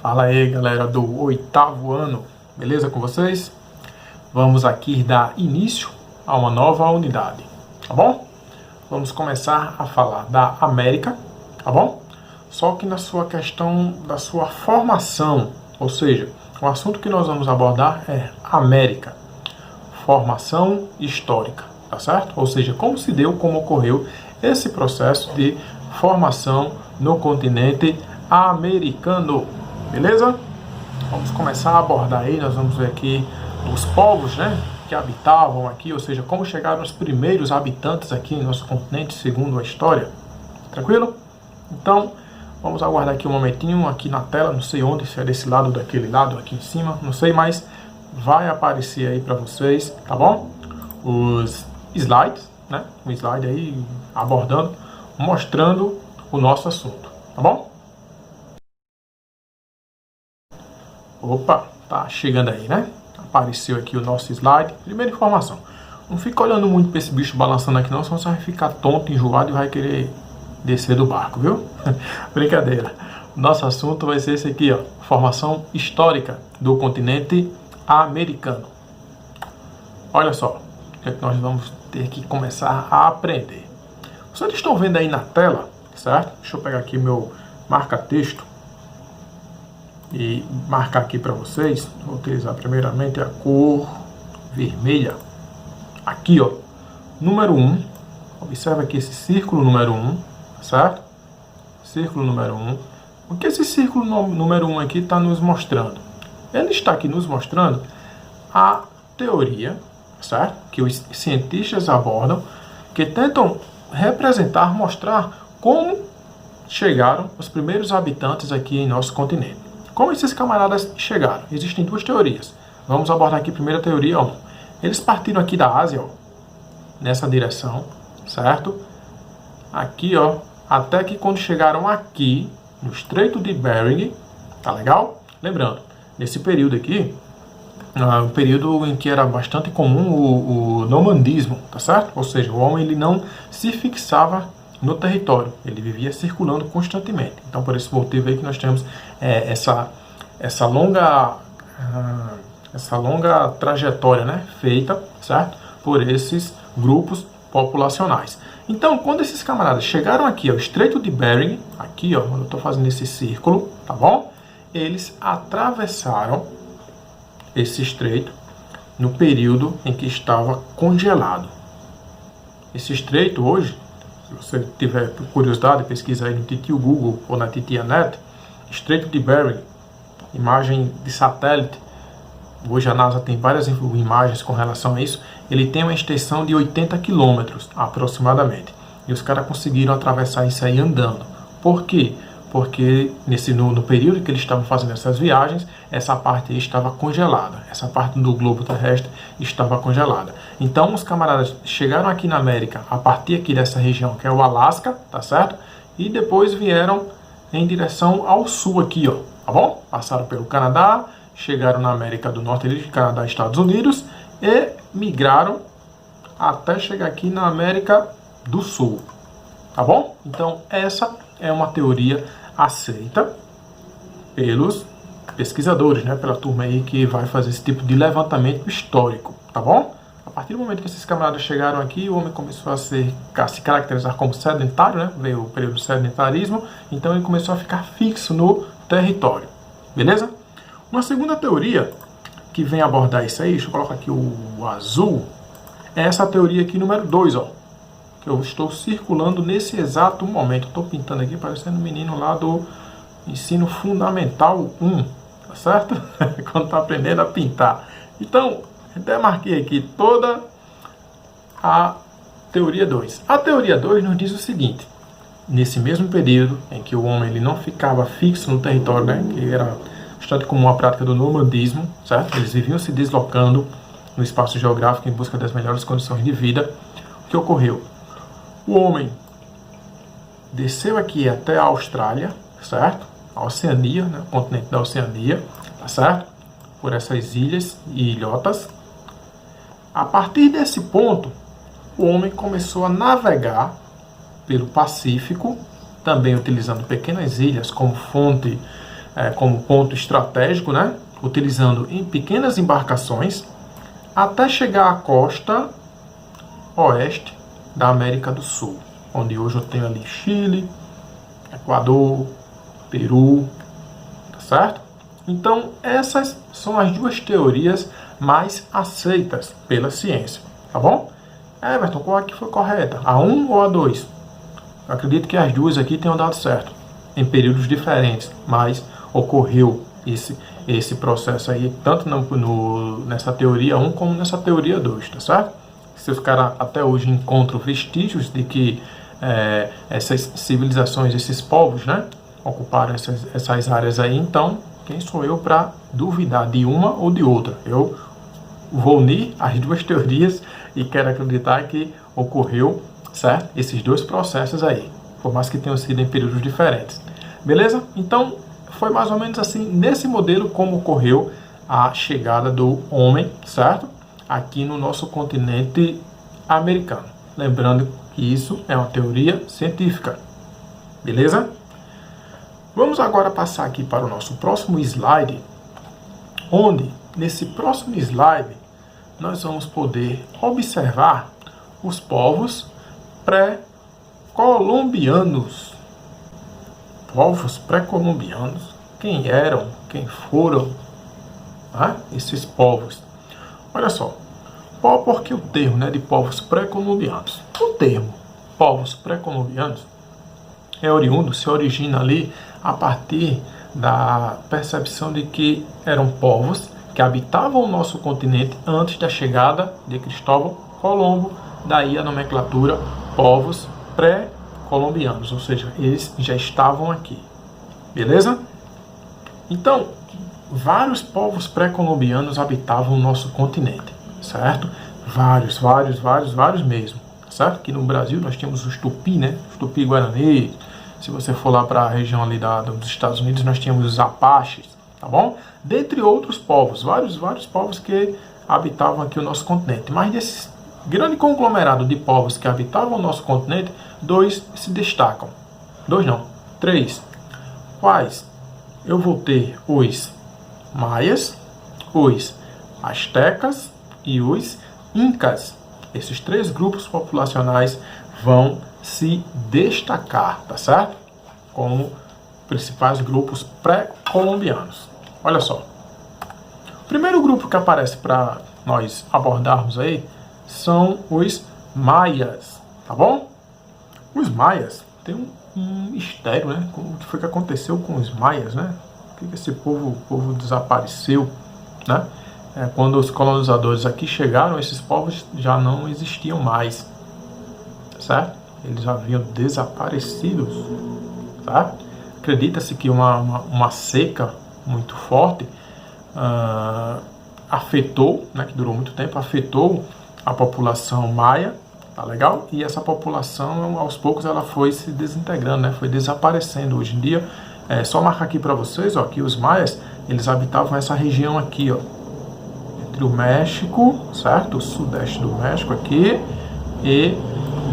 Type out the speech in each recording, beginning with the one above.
Fala aí, galera do oitavo ano, beleza com vocês? Vamos aqui dar início a uma nova unidade, tá bom? Vamos começar a falar da América, tá bom? Só que na sua questão da sua formação, ou seja, o assunto que nós vamos abordar é América, formação histórica, tá certo? Ou seja, como se deu, como ocorreu esse processo de formação no continente americano. Beleza? Vamos começar a abordar aí, nós vamos ver aqui os povos, né, que habitavam aqui, ou seja, como chegaram os primeiros habitantes aqui em nosso continente, segundo a história. Tranquilo? Então, vamos aguardar aqui um momentinho aqui na tela, não sei onde, se é desse lado ou daquele lado, aqui em cima, não sei, mas vai aparecer aí para vocês, tá bom? Os slides, né, um slide aí abordando, mostrando o nosso assunto, tá bom? Opa, tá chegando aí, né? Apareceu aqui o nosso slide. Primeira informação. Não fica olhando muito para esse bicho balançando aqui não, senão você vai ficar tonto, enjoado e vai querer descer do barco, viu? Brincadeira. Nosso assunto vai ser esse aqui, ó. Formação histórica do continente americano. Olha só, o que é que nós vamos ter que começar a aprender. Vocês estão vendo aí na tela, certo? Deixa eu pegar aqui meu marca-texto e marcar aqui para vocês. Vou utilizar primeiramente a cor vermelha. Aqui, ó, número 1. Observa aqui esse círculo número 1, certo? Círculo número 1. O que esse círculo número 1 aqui está nos mostrando? Ele está aqui nos mostrando a teoria, certo? Que os cientistas abordam, que tentam representar, mostrar como chegaram os primeiros habitantes aqui em nosso continente. Como esses camaradas chegaram? Existem duas teorias. Vamos abordar aqui a primeira teoria 1. Eles partiram aqui da Ásia, ó, nessa direção, certo? Aqui, ó, até que quando chegaram aqui, no Estreito de Bering, tá legal? Lembrando, nesse período aqui, um período em que era bastante comum o nomandismo, tá certo? Ou seja, o homem ele não se fixava no território, ele vivia circulando constantemente. Então, por esse motivo aí que nós temos essa longa trajetória, né, feita, certo, por esses grupos populacionais. Então, quando esses camaradas chegaram aqui ao Estreito de Bering, aqui, ó, eu estou fazendo esse círculo, tá bom? Eles atravessaram esse estreito no período em que estava congelado. Esse estreito hoje, se você tiver curiosidade, pesquisa aí no Titio Google ou na Titia Net, Estreito de Bering, imagem de satélite. Hoje a NASA tem várias imagens com relação a isso. Ele tem uma extensão de 80 quilômetros aproximadamente. E os caras conseguiram atravessar isso aí andando. Por quê? Porque no período que eles estavam fazendo essas viagens, essa parte aí estava congelada. Essa parte do globo terrestre estava congelada. Então os camaradas chegaram aqui na América a partir aqui dessa região que é o Alasca, tá certo? E depois vieram em direção ao sul aqui, ó, tá bom? Passaram pelo Canadá, chegaram na América do Norte, Canadá e Estados Unidos e migraram até chegar aqui na América do Sul, tá bom? Então essa é uma teoria aceita pelos pesquisadores, né, pela turma aí que vai fazer esse tipo de levantamento histórico, tá bom? A partir do momento que esses camaradas chegaram aqui, o homem começou a se caracterizar como sedentário, né? Veio o período do sedentarismo, então ele começou a ficar fixo no território, beleza? Uma segunda teoria que vem abordar isso aí, deixa eu colocar aqui o azul, é essa teoria aqui número 2, ó, que eu estou circulando nesse exato momento. Estou pintando aqui parecendo um menino lá do ensino fundamental 1, tá certo? Quando está aprendendo a pintar. Então, até marquei aqui toda a teoria 2. A teoria 2 nos diz o seguinte: nesse mesmo período em que o homem ele não ficava fixo no território, né, que era bastante comum a prática do nomadismo, certo? Eles viviam se deslocando no espaço geográfico em busca das melhores condições de vida. O que ocorreu? O homem desceu aqui até a Austrália, certo? A Oceania, né? O continente da Oceania, tá certo? Por essas ilhas e ilhotas. A partir desse ponto, o homem começou a navegar pelo Pacífico, também utilizando pequenas ilhas como fonte como ponto estratégico, né? Utilizando em pequenas embarcações, até chegar à costa oeste da América do Sul, onde hoje eu tenho ali Chile, Equador, Peru, tá certo? Então, essas são as duas teorias mais aceitas pela ciência, tá bom? Everton, qual aqui foi correta? A 1 ou a 2? Eu acredito que as duas aqui tenham dado certo, em períodos diferentes, mas ocorreu esse processo aí, tanto nessa teoria 1 como nessa teoria 2, tá certo? Se os caras até hoje encontram vestígios de que essas civilizações, esses povos, né, ocuparam essas áreas aí, então, quem sou eu para duvidar de uma ou de outra? Eu vou unir as duas teorias e quero acreditar que ocorreu, certo? Esses dois processos aí, por mais que tenham sido em períodos diferentes. Beleza? Então, foi mais ou menos assim, nesse modelo, como ocorreu a chegada do homem, certo? Aqui no nosso continente americano. Lembrando que isso é uma teoria científica. Beleza? Vamos agora passar aqui para o nosso próximo slide, onde, nesse próximo slide, nós vamos poder observar os povos pré-colombianos. Povos pré-colombianos. Quem eram? Quem foram? Esses povos. Olha só. Por que o termo, né, de povos pré-colombianos? O termo povos pré-colombianos é oriundo, se origina ali a partir da percepção de que eram povos que habitavam o nosso continente antes da chegada de Cristóvão Colombo, daí a nomenclatura povos pré-colombianos, ou seja, eles já estavam aqui. Beleza? Então, vários povos pré-colombianos habitavam o nosso continente, certo? Vários mesmo, certo? Aqui no Brasil nós temos os Tupi, né? Os Tupi-Guarani. Se você for lá para a região ali dos Estados Unidos, nós tínhamos os Apaches, tá bom? Dentre outros povos, vários povos que habitavam aqui o nosso continente. Mas desse grande conglomerado de povos que habitavam o nosso continente, 2 se destacam. 2 não, 3. Quais? Eu vou ter os maias, os astecas e os incas. Esses 3 grupos populacionais vão se destacar, tá certo? Como principais grupos pré-colombianos. Olha só. O primeiro grupo que aparece para nós abordarmos aí são os maias, tá bom? Os maias tem um mistério, né? Como que foi que aconteceu com os maias, né? Por que esse povo desapareceu, né? Quando os colonizadores aqui chegaram, esses povos já não existiam mais, certo? Eles já haviam desaparecido, certo? Acredita-se que uma seca muito forte afetou, né, que durou muito tempo, afetou a população maia, tá legal? E essa população, aos poucos, ela foi se desintegrando, né? Foi desaparecendo. Hoje em dia, só marcar aqui para vocês, ó, que os maias, eles habitavam essa região aqui, ó, entre o México, certo? O sudeste do México aqui, e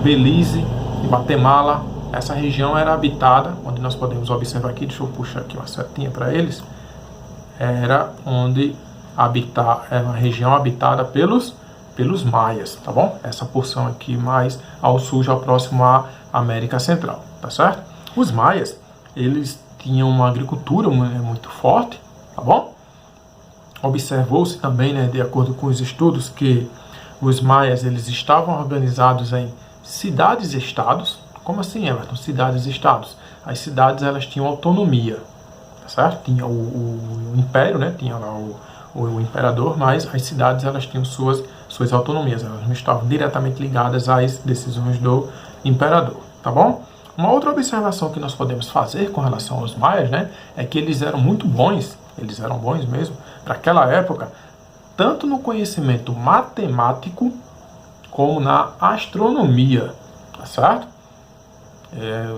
Belize e Guatemala. Essa região era habitada, onde nós podemos observar aqui, deixa eu puxar aqui uma setinha para eles, era onde é uma região habitada pelos maias, tá bom? Essa porção aqui mais ao sul, já próximo à América Central, tá certo? Os maias, eles tinham uma agricultura muito forte, tá bom? Observou-se também, né, de acordo com os estudos, que os maias, eles estavam organizados em cidades-estados. Como assim, Everton? Cidades-estados. As cidades, elas tinham autonomia, tá certo? Tinha o império, né? Tinha lá o imperador, mas as cidades, elas tinham suas autonomias. Elas não estavam diretamente ligadas às decisões do imperador, tá bom? Uma outra observação que nós podemos fazer com relação aos maias, né, é que eles eram muito bons, eles eram bons mesmo, para aquela época, tanto no conhecimento matemático como na astronomia, tá certo?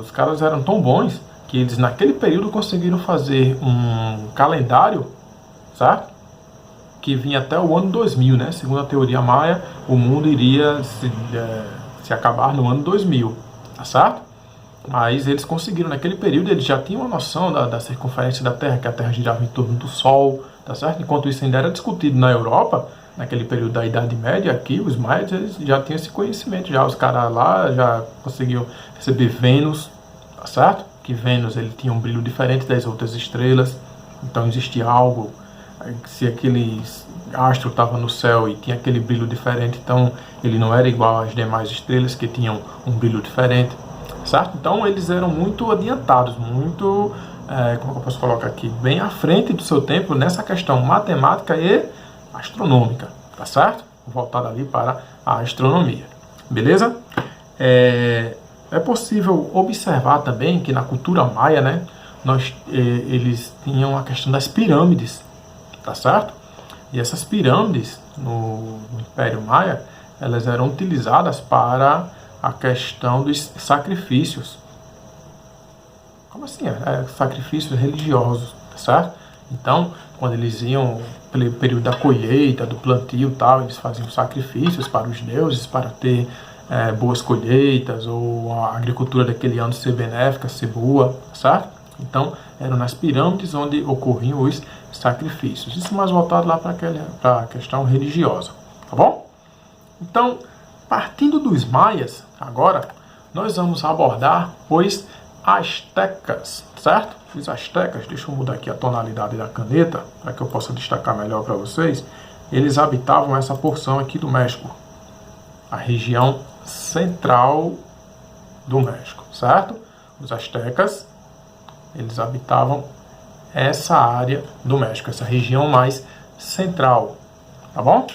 Os caras eram tão bons que eles naquele período conseguiram fazer um calendário, certo? Que vinha até o ano 2000, né? Segundo a teoria maia, o mundo iria se acabar no ano 2000, tá certo? Mas eles conseguiram, naquele período, eles já tinham uma noção da circunferência da Terra, que a Terra girava em torno do Sol, tá certo? Enquanto isso ainda era discutido na Europa, naquele período da Idade Média, aqui, os maias, eles já tinham esse conhecimento, já os caras lá já conseguiam perceber Vênus, tá certo? Que Vênus, ele tinha um brilho diferente das outras estrelas, então existia algo, se aquele astro estava no céu e tinha aquele brilho diferente, então ele não era igual às demais estrelas que tinham um brilho diferente. Certo? Então eles eram muito adiantados, muito, como eu posso colocar aqui, bem à frente do seu tempo nessa questão matemática e astronômica, tá certo? Voltado ali para a astronomia, beleza? É possível observar também que na cultura maia, né, eles tinham a questão das pirâmides, tá certo? E essas pirâmides no Império Maia, elas eram utilizadas para a questão dos sacrifícios. Como assim? Sacrifícios religiosos, tá certo? Então, quando eles iam pelo período da colheita, do plantio e tal, eles faziam sacrifícios para os deuses, para ter boas colheitas, ou a agricultura daquele ano ser benéfica, ser boa, tá certo? Então, eram nas pirâmides onde ocorriam os sacrifícios. Isso mais voltado lá para a questão religiosa, tá bom? Então, partindo dos maias, agora, nós vamos abordar os astecas, certo? Os astecas, deixa eu mudar aqui a tonalidade da caneta, para que eu possa destacar melhor para vocês. Eles habitavam essa porção aqui do México, a região central do México, certo? Os astecas, eles habitavam essa área do México, essa região mais central, tá bom?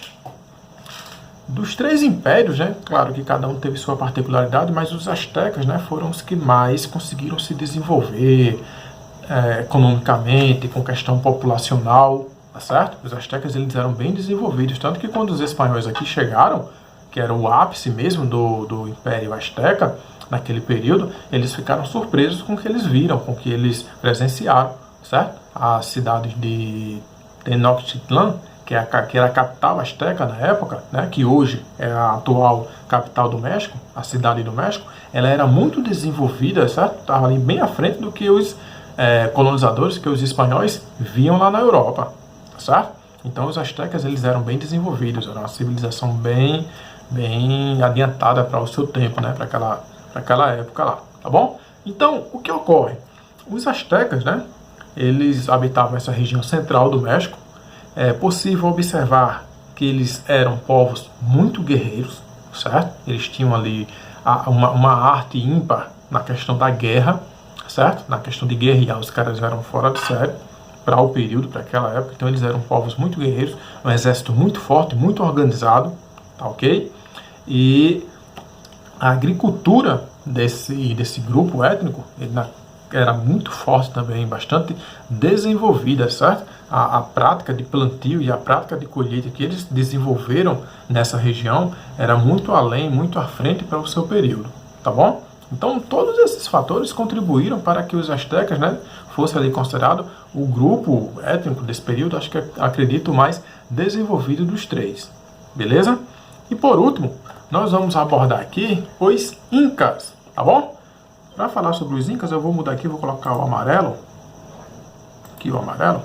Dos três impérios, né, claro que cada um teve sua particularidade, mas os astecas, né, foram os que mais conseguiram se desenvolver economicamente, com questão populacional, tá certo? Os astecas, eles eram bem desenvolvidos, tanto que quando os espanhóis aqui chegaram, que era o ápice mesmo do Império Azteca, naquele período, eles ficaram surpresos com o que eles viram, com o que eles presenciaram, certo? A cidade de Tenochtitlan, que era a capital azteca na época, né, que hoje é a atual capital do México, a cidade do México, ela era muito desenvolvida, certo? Estava ali bem à frente do que os colonizadores, que os espanhóis viam lá na Europa, certo? Então os astecas, eles eram bem desenvolvidos, era uma civilização bem adiantada para o seu tempo, né, para aquela época lá, tá bom? Então, o que ocorre? Os astecas, né, eles habitavam essa região central do México. É possível observar que eles eram povos muito guerreiros, certo? Eles tinham ali uma arte ímpar na questão da guerra, certo? Na questão de guerrear, os caras eram fora de série para o período, para aquela época. Então eles eram povos muito guerreiros, um exército muito forte, muito organizado, tá ok? E a agricultura desse grupo étnico era muito forte também, bastante desenvolvida, certo? A prática de plantio e a prática de colheita que eles desenvolveram nessa região era muito além, muito à frente para o seu período, tá bom? Então, todos esses fatores contribuíram para que os astecas, né, fosse ali considerado o grupo étnico desse período, acho que acredito mais desenvolvido dos três, beleza? E por último, nós vamos abordar aqui os incas, tá bom? Para falar sobre os incas, eu vou mudar aqui, vou colocar o amarelo, aqui o amarelo,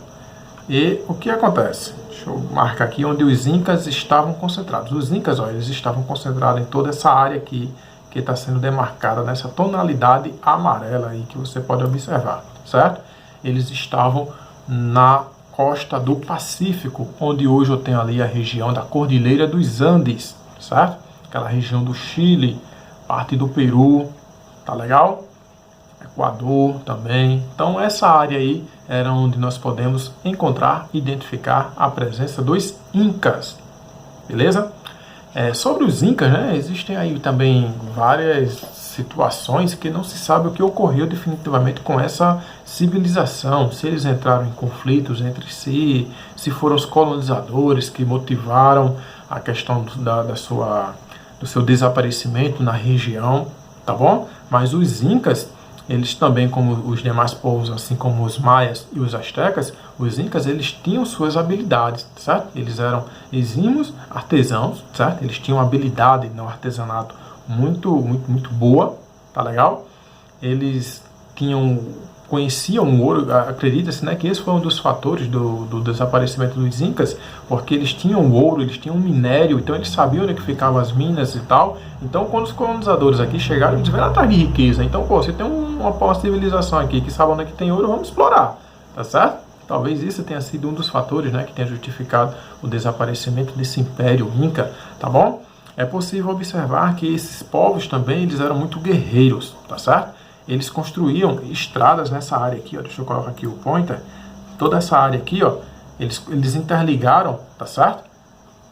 e o que acontece? Deixa eu marcar aqui onde os incas estavam concentrados. Os incas, ó, eles estavam concentrados em toda essa área aqui, que está sendo demarcada nessa tonalidade amarela aí que você pode observar, certo? Eles estavam na costa do Pacífico, onde hoje eu tenho ali a região da Cordilheira dos Andes, certo? Aquela região do Chile, parte do Peru, tá legal? Equador também. Então essa área aí era onde nós podemos encontrar, identificar a presença dos incas, beleza? Sobre os incas, né, existem aí também várias situações que não se sabe o que ocorreu definitivamente com essa civilização, se eles entraram em conflitos entre si, se foram os colonizadores que motivaram a questão do seu desaparecimento na região, tá bom? Mas os incas, eles também, como os demais povos, assim como os maias e os astecas, os incas, eles tinham suas habilidades, certo? Eles eram exímios artesãos, certo? Eles tinham habilidade no artesanato muito boa, tá legal? eles conheciam o ouro. Acredita-se, né, que esse foi um dos fatores do desaparecimento dos Incas, porque eles tinham ouro, eles tinham minério, então eles sabiam onde que ficavam as minas e tal. Então, quando os colonizadores aqui chegaram, eles vieram atrás de riqueza. Então, pô, você tem uma civilização aqui que sabe onde é que tem ouro, vamos explorar, tá certo? Talvez isso tenha sido um dos fatores, né, que tenha justificado o desaparecimento desse Império Inca, tá bom? É possível observar que esses povos também, eles eram muito guerreiros, tá certo? Eles construíam estradas nessa área aqui, ó, deixa eu colocar aqui o pointer, toda essa área aqui, ó, eles interligaram, tá certo?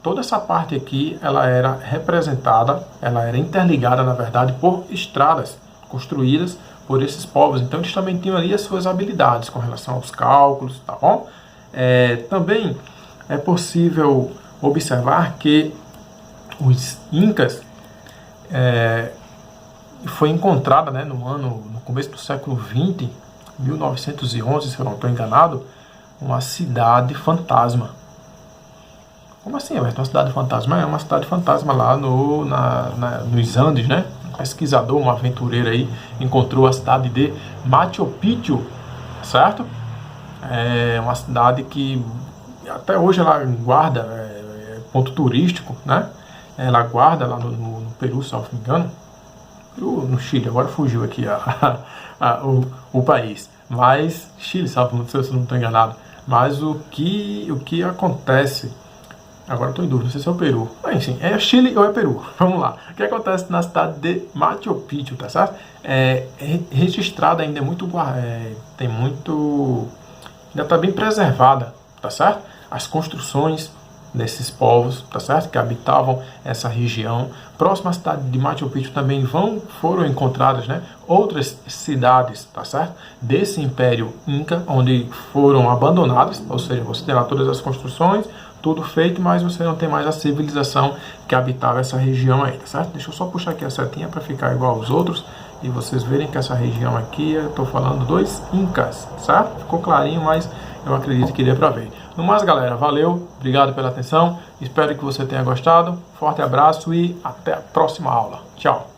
Toda essa parte aqui, ela era representada, ela era interligada, na verdade, por estradas construídas por esses povos. Então, eles também tinham ali as suas habilidades com relação aos cálculos, tá bom? Também é possível observar que os Incas foi encontrada, né, no começo do século XX, 1911, se eu não estou enganado, uma cidade fantasma. Como assim, Alberto? Uma cidade fantasma? É uma cidade fantasma lá nos Andes, né? Um pesquisador, um aventureiro aí, encontrou a cidade de Machu Picchu, certo? É uma cidade que até hoje ela guarda, ponto turístico, né? Ela guarda lá no Peru, se não me engano. No Chile, agora fugiu aqui o país. Mas, Chile, sabe, não sei se eu não estou enganado. Mas o que acontece, agora estou em dúvida, não sei se é o Peru. Mas, enfim, é Chile ou é Peru? Vamos lá. O que acontece na cidade de Machu Picchu, tá certo? Registrada ainda, tem muito, ainda está bem preservada, tá certo? As construções desses povos, tá certo? Que habitavam essa região. Próxima à cidade de Machu Picchu também foram encontradas, né, outras cidades, tá certo? Desse Império Inca, onde foram abandonadas, ou seja, você tem lá todas as construções, tudo feito, mas você não tem mais a civilização que habitava essa região aí, tá certo? Deixa eu só puxar aqui a setinha para ficar igual aos outros e vocês verem que essa região aqui, eu estou falando dos Incas, certo? Ficou clarinho, mas eu acredito que dê para ver. No mais, galera, valeu, obrigado pela atenção, espero que você tenha gostado, forte abraço e até a próxima aula. Tchau!